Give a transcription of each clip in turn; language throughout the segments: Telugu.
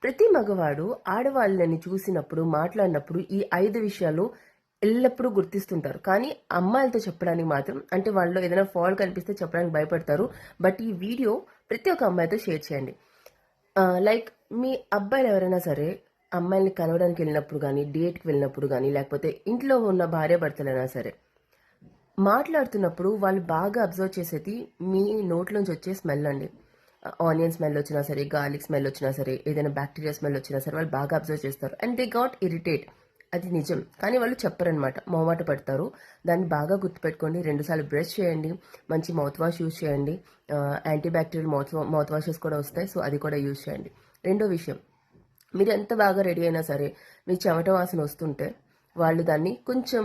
ప్రతి మగవాడు ఆడవాళ్ళని చూసినప్పుడు, మాట్లాడినప్పుడు ఈ 5 విషయాలు ఎల్లప్పుడూ గుర్తిస్తుంటారు. కానీ అమ్మాయిలతో చెప్పడానికి మాత్రం అంటే వాళ్ళలో ఏదైనా ఫాల్ట్ కనిపిస్తే చెప్పడానికి భయపడతారు. బట్ ఈ వీడియో ప్రతి ఒక్క అమ్మాయితో షేర్ చేయండి. లైక్ మీ అబ్బాయిలు ఎవరైనా సరే అమ్మాయిల్ని కలవడానికి వెళ్ళినప్పుడు గానీ, డేట్‌కి వెళ్ళినప్పుడు గానీ, లేకపోతే ఇంట్లో ఉన్న భార్యాభర్తలైనా సరే, మాట్లాడుతున్నప్పుడు వాళ్ళు బాగా అబ్జర్వ్ చేసేది మీ నోట్లోంచి వచ్చే స్మెల్ అండి. ఆనియన్ స్మెల్ వచ్చినా సరే, గార్లిక్ స్మెల్ వచ్చినా సరే, ఏదైనా బ్యాక్టీరియా స్మెల్ వచ్చినా సరే వాళ్ళు బాగా అబ్జర్వ్ చేస్తారు. And they got irritate. అది నిజం. కానీ వాళ్ళు చెప్పరనమాట. మొహమాట పడతారు. దాన్ని బాగా గుర్తుపెట్టుకోండి. 2 సార్లు బ్రష్ చేయండి. మంచి మౌత్ వాష్ యూజ్ చేయండి. యాంటీ బ్యాక్టీరియల్ మౌత్ వాషెస్ కూడా వస్తాయి. సో అది కూడా యూజ్ చేయండి. రెండో విషయం, మీరు ఎంత బాగా రెడీ అయినా సరే మీ చెమట వాసన వస్తుంటే వాళ్ళు దాన్ని కొంచెం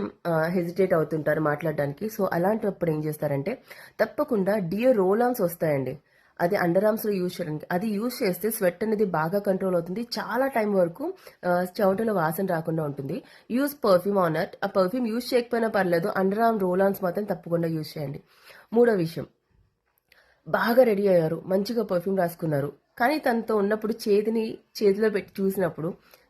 హెజిటేట్ అవుతుంటారు మాట్లాడడానికి. సో అలాంటప్పుడు ఏం చేస్తారంటే తప్పకుండా డియర్ రోల్ ఆన్స్ వస్తాయండి. అది అండర్ ఆర్మ్స్లో యూజ్ చేయడానికి. అది యూజ్ చేస్తే స్వెట్ అనేది బాగా కంట్రోల్ అవుతుంది. చాలా టైం వరకు చెమటలో వాసన రాకుండా ఉంటుంది. Use perfume on it. ఆ పర్ఫ్యూమ్ యూజ్ చేయకపోయినా పర్లేదు. అండర్ ఆర్మ్ రోల్ ఆన్స్ మాత్రం తప్పకుండా యూజ్ చేయండి. మూడో విషయం, బాగా రెడీ అయ్యారు, మంచిగా పర్ఫ్యూమ్ రాసుకున్నారు, కానీ తనతో ఉన్నప్పుడు చేతిలో పెట్టి చూసినప్పుడు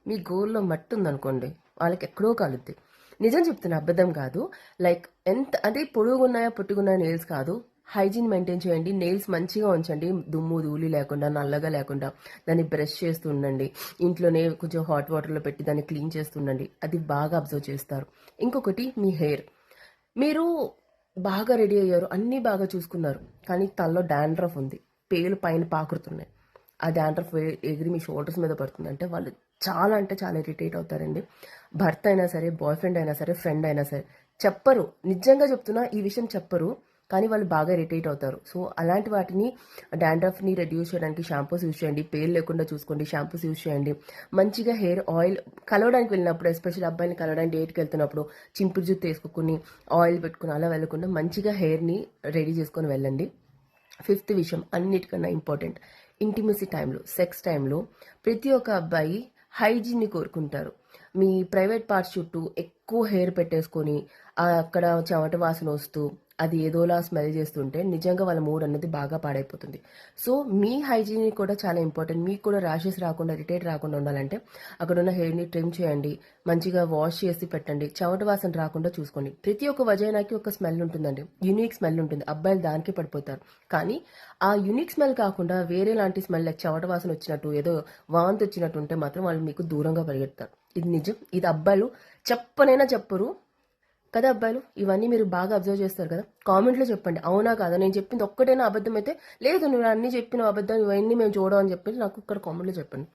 మీ గోల్లో మట్టి ఉందనుకోండి, వాళ్ళకి ఎక్కడో కాలుద్ది. నిజం చెప్తున్నా, అబద్ధం కాదు. లైక్ ఎంత అంటే పొడుగున్నాయా పొట్టుగున్నాయా నెయిల్స్ కాదు, హైజీన్ మెయింటైన్ చేయండి. నెయిల్స్ మంచిగా ఉంచండి, దుమ్ము ధూళి లేకుండా, నల్లగా లేకుండా. దాన్ని బ్రష్ చేస్తూ ఉండండి. ఇంట్లోనే కొంచెం హాట్ వాటర్లో పెట్టి దాన్ని క్లీన్ చేస్తుండండి. అది బాగా అబ్జర్వ్ చేస్తారు. ఇంకొకటి, మీ హెయిర్. మీరు బాగా రెడీ అయ్యారు, అన్నీ బాగా చూసుకున్నారు, కానీ తలలో డాండ్రఫ్ ఉంది, పేలు పైన పాకురుతున్నాయి. ఆ డాండ్రఫ్ ఎగిరి మీ షోల్డర్స్ మీద పడుతుంది అంటే వాళ్ళు చాలా అంటే చాలా ఇరిటేట్ అవుతారండి. భర్త అయినా సరే, బాయ్ ఫ్రెండ్ అయినా సరే, ఫ్రెండ్ అయినా సరే చెప్పరు. నిజంగా చెప్తున్నా, ఈ విషయం చెప్పరు, కానీ వాళ్ళు బాగా ఇరిటేట్ అవుతారు. సో అలాంటి వాటిని, డాండ్రఫ్ని రెడ్యూస్ చేయడానికి షాంపూస్ యూజ్ చేయండి. పేలు లేకుండా చూసుకోండి, షాంపూస్ యూజ్ చేయండి. మంచిగా హెయిర్ ఆయిల్, కలవడానికి వెళ్ళినప్పుడు, ఎస్పెషల్ అబ్బాయిని కలవడానికి డేట్కి వెళ్తున్నప్పుడు చింపురు జుత్తు వేసుకుని ఆయిల్ పెట్టుకుని అలా వెళ్ళకుండా మంచిగా హెయిర్ని రెడీ చేసుకొని వెళ్ళండి. ఫిఫ్త్ విషయం, అన్నిటికన్నా ఇంపార్టెంట్, ఇంటిమసీ టైంలో, సెక్స్ టైంలో ప్రతి ఒక్క అబ్బాయి హైజీన్ని కోరుకుంటారు. మీ ప్రైవేట్ పార్ట్స్ చుట్టూ ఎక్కువ హెయిర్ పెట్టేసుకొని అక్కడ చెమట వాసన వస్తూ అది ఏదోలా స్మెల్ చేస్తుంటే నిజంగా వాళ్ళ మూడ్ అనేది బాగా పాడైపోతుంది. సో మీ హైజీన్ కూడా చాలా ఇంపార్టెంట్. మీకు కూడా ర్యాషెస్ రాకుండా, ఇరిటేట్ రాకుండా ఉండాలంటే అక్కడ ఉన్న హెయిర్ని ట్రిమ్ చేయండి, మంచిగా వాష్ చేసి పెట్టండి, చెమట వాసన రాకుండా చూసుకోండి. ప్రతి ఒక్క వజైనాకి ఒక స్మెల్ ఉంటుందండి, యూనిక్ స్మెల్ ఉంటుంది. అబ్బాయిలు దానికి పడిపోతారు. కానీ ఆ యూనిక్ స్మెల్ కాకుండా వేరే లాంటి స్మెల్, లైక్ చెమట వాసన వచ్చినట్టు, ఏదో వాంతి వచ్చినట్టు ఉంటే మాత్రం వాళ్ళు మీకు దూరంగా పరిగెడతారు. ఇది నిజం. ఇది అబ్బాయిలు చెప్పనైనా చెప్పరు కదా. అబ్బాయిలు ఇవన్నీ మీరు బాగా అబ్జర్వ్ చేస్తారు కదా. కామెంట్లో చెప్పండి, అవునా కాదా, నేను చెప్పింది ఒక్కటైనా అబద్ధం అయితే, లేదు నువ్వు అన్ని చెప్పిన అబద్ధం, ఇవన్నీ మేము చూడమని చెప్పి నాకు ఇక్కడ కామెంట్లో చెప్పండి.